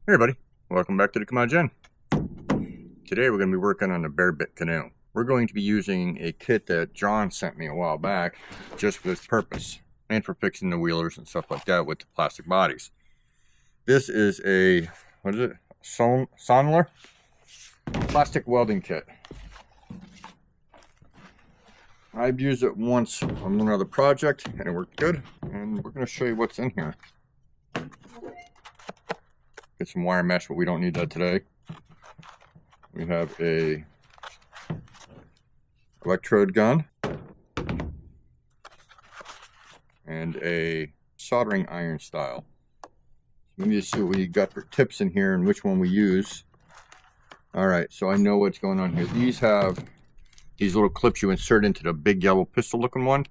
Hey everybody, welcome back to the Curmudge Inn. Today we're going to be working on a bare bit canoe. We're going to be using a kit that John sent me a while back just for this purpose and for fixing the wheelers and stuff like that with the plastic bodies. This is a, what is it, Sonnler plastic welding kit. I've used it once on another project and it worked good, and we're going to show you what's in here. Get some wire mesh, but we don't need that today. We have a electrode gun and a soldering iron style. We need to see what we got for tips in here and which one we use. Alright, so I know what's going on here. These have these little clips you insert into the big yellow pistol looking one,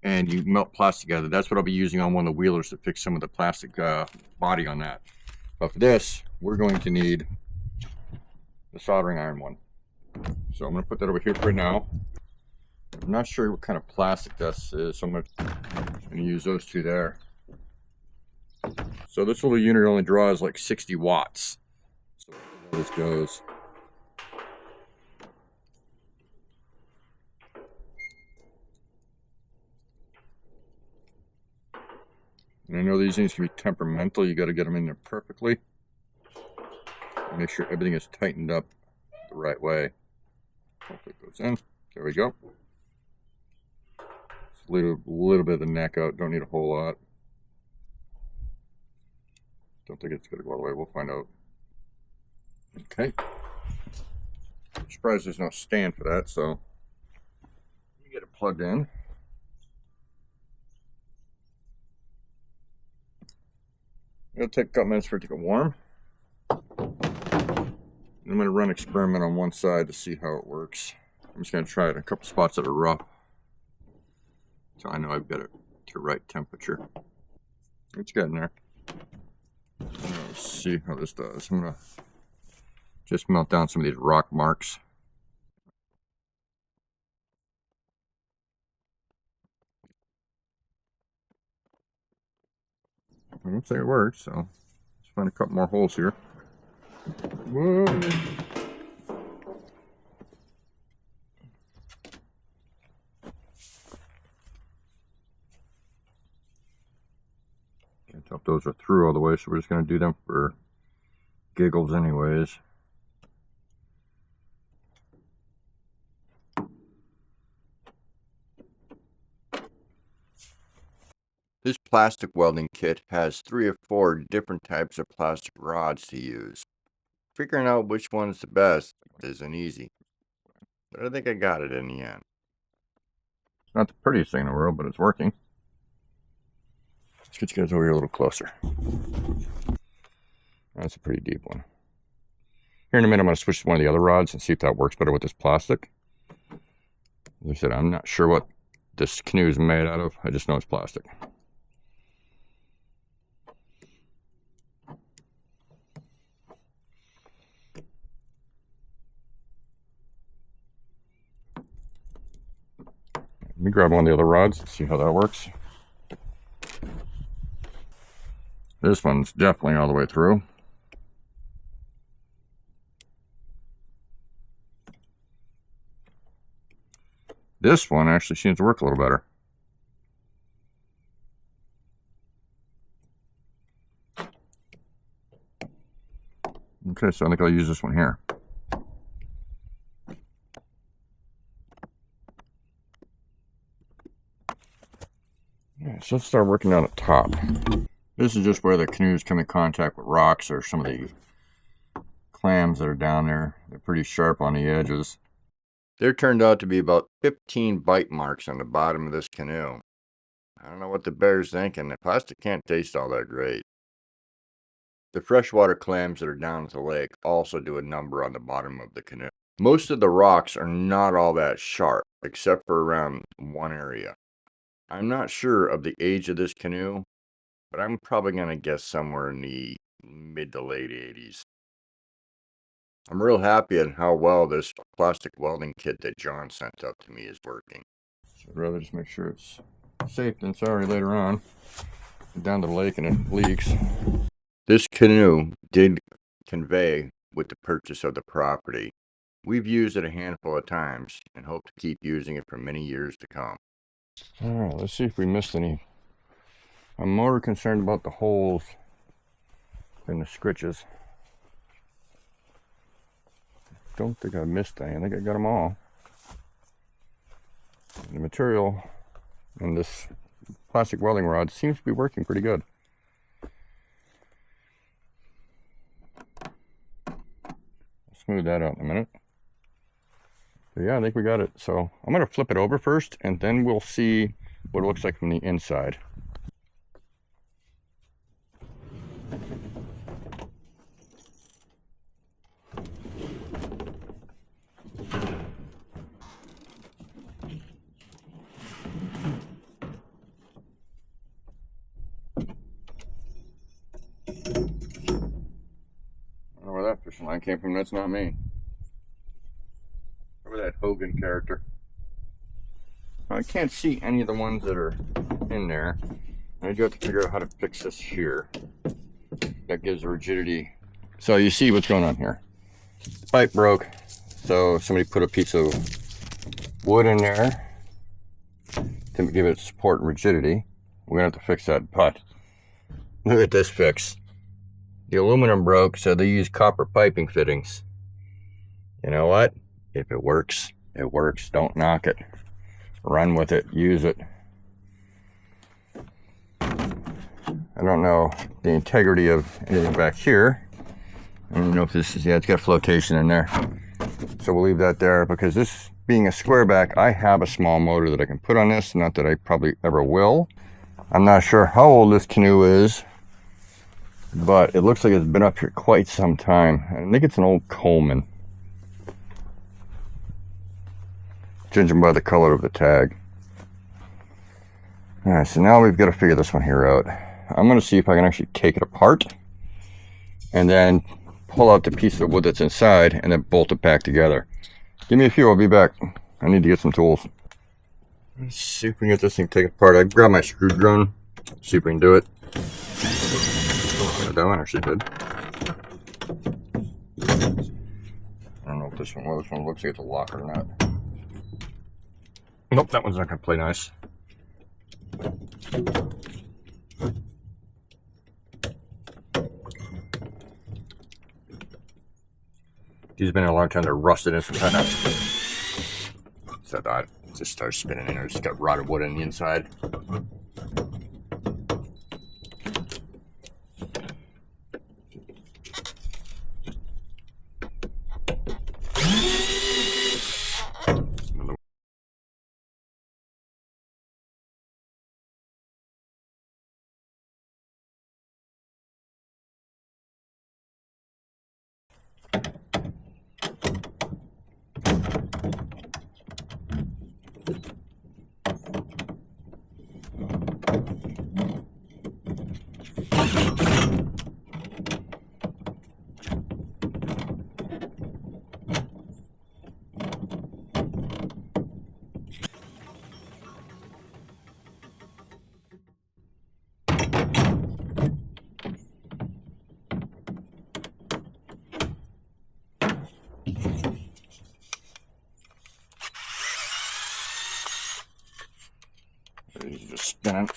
and you melt plastic together. That's what I'll be using on one of the wheelers to fix some of the plastic body on that. But for this, we're going to need the soldering iron one. So I'm going to put that over here for now. I'm not sure what kind of plastic this is, so I'm going to use those two there. So this little unit only draws like 60 watts. So there this goes. And I know these things can be temperamental. You got to get them in there perfectly. Make sure everything is tightened up the right way. Hopefully it goes in. There we go. Just leave a little bit of the neck out. Don't need a whole lot. Don't think it's going to go all the way. We'll find out. Okay. I'm surprised there's no stand for that, so let me get it plugged in. It'll take a couple minutes for it to get warm. I'm going to run an experiment on one side to see how it works. I'm just going to try it in a couple spots that are rough, so I know I've got it to the right temperature. It's getting there. Let's see how this does. I'm going to just melt down some of these rock marks. It looks like it works, so let's find a couple more holes here. Whoa. Can't tell if those are through all the way, so we're just going to do them for giggles anyways. This plastic welding kit has 3 or 4 different types of plastic rods to use. Figuring out which one's the best isn't easy, but I think I got it in the end. It's not the prettiest thing in the world, but it's working. Let's get you guys over here a little closer. That's a pretty deep one. Here in a minute, I'm going to switch to one of the other rods and see if that works better with this plastic. As I said, I'm not sure what this canoe is made out of. I just know it's plastic. Let me grab one of the other rods and see how that works. This one's definitely all the way through. This one actually seems to work a little better. Okay, so I think I'll use this one here. So let's start working down the top. This is just where the canoes come in contact with rocks or some of the clams that are down there. They're pretty sharp on the edges. There turned out to be about 15 bite marks on the bottom of this canoe. I don't know what the bear's thinking. The plastic can't taste all that great. The freshwater clams that are down at the lake also do a number on the bottom of the canoe. Most of the rocks are not all that sharp, except for around one area. I'm not sure of the age of this canoe, but I'm probably going to guess somewhere in the mid to late 80s. I'm real happy at how well this plastic welding kit that John sent up to me is working. So I'd rather just make sure it's safe than sorry later on. Down to the lake and it leaks. This canoe did convey with the purchase of the property. We've used it a handful of times and hope to keep using it for many years to come. Alright, let's see if we missed any. I'm more concerned about the holes than the scritches. Don't think I missed any. I think I got them all. The material in this plastic welding rod seems to be working pretty good. I'll smooth that out in a minute. But yeah, I think we got it. So I'm going to flip it over first, and then we'll see what it looks like from the inside. I don't know where that fishing line came from. That's not me. Over that Hogan character. I can't see any of the ones that are in there. I do have to figure out how to fix this here. That gives rigidity. So you see what's going on here. Pipe broke, so somebody put a piece of wood in there to give it support and rigidity. We're gonna have to fix that, but look at this fix. The aluminum broke, so they use copper piping fittings. You know what? If it works, it works. Don't knock it. Run with it. Use it. I don't know the integrity of anything back here. I don't know if this is, yeah, it's got flotation in there. So we'll leave that there, because this being a square back, I have a small motor that I can put on this. Not that I probably ever will. I'm not sure how old this canoe is, but it looks like it's been up here quite some time. I think it's an old Coleman. Judging by the color of the tag. Alright, so now we've got to figure this one here out. I'm going to see if I can actually take it apart and then pull out the piece of wood that's inside and then bolt it back together. Give me a few, I'll be back. I need to get some tools. Let's see if we can get this thing taken apart. I grabbed my screw gun, see if we can do it. That one actually did. I don't know if this one looks like it's a lock or not. Nope, that one's not going to play nice. These have been a long time, they're rusted and some kind of. So that just starts spinning in there. It's got rotted wood on the inside. These are just spinning.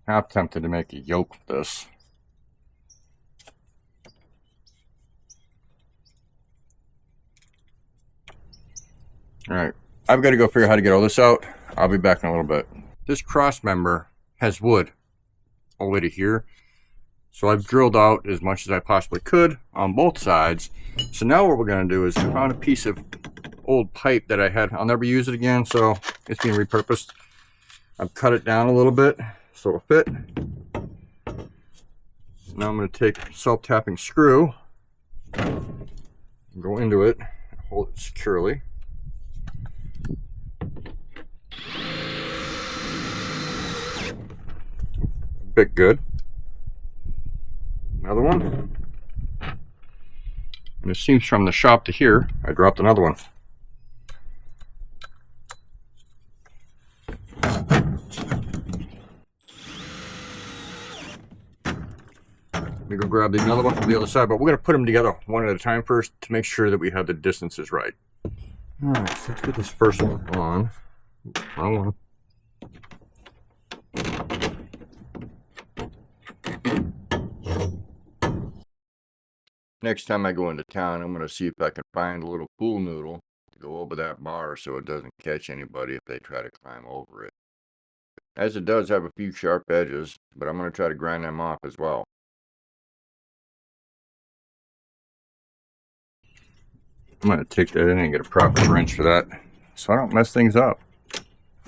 Half tempted to make a yoke of this. Alright, I've got to go figure out how to get all this out. I'll be back in a little bit. This cross member has wood all the way to here. So I've drilled out as much as I possibly could on both sides. So now what we're going to do is I found a piece of old pipe that I had. I'll never use it again, so it's being repurposed. I've cut it down a little bit so it'll fit. Now I'm going to take a self-tapping screw, go into it, and hold it securely. Bit good. Another one. And it seems from the shop to here, I dropped another one. Let me go grab another one from the other side, but we're going to put them together one at a time first to make sure that we have the distances right. Alright, so let's get this first one on. Wrong one. Next time I go into town, I'm going to see if I can find a little pool noodle to go over that bar so it doesn't catch anybody if they try to climb over it. As it does have a few sharp edges, but I'm going to try to grind them off as well. I'm going to take that in and get a proper wrench for that so I don't mess things up.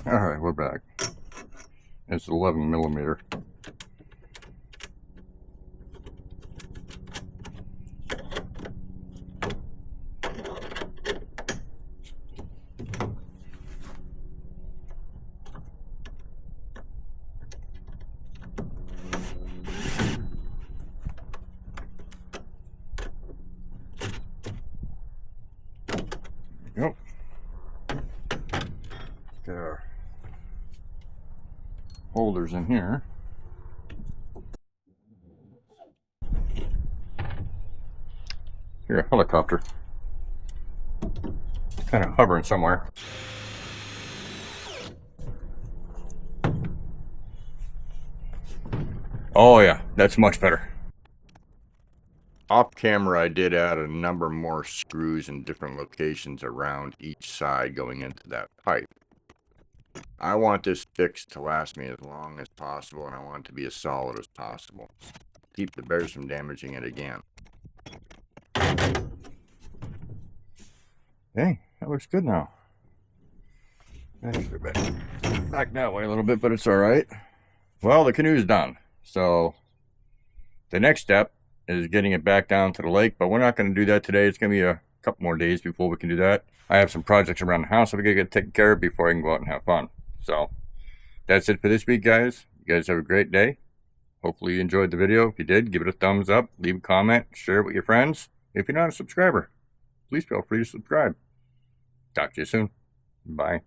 Alright, we're back. It's 11 millimeter. Yep. Get our holders in here. Here, a helicopter. Kind of hovering somewhere. Oh yeah, that's much better. Off camera, I did add a number more screws in different locations around each side going into that pipe. I want this fix to last me as long as possible, and I want it to be as solid as possible. Keep the bears from damaging it again. Hey, that looks good now. Back that way a little bit, but it's alright. Well, the canoe's done. So, the next step is getting it back down to the lake, but we're not going to do that today. It's going to be a couple more days before we can do that. I have some projects around the house that we got to get taken care of before I can go out and have fun. So, that's it for this week, guys. You guys have a great day. Hopefully you enjoyed the video. If you did, give it a thumbs up, leave a comment, share it with your friends. If you're not a subscriber, please feel free to subscribe. Talk to you soon. Bye.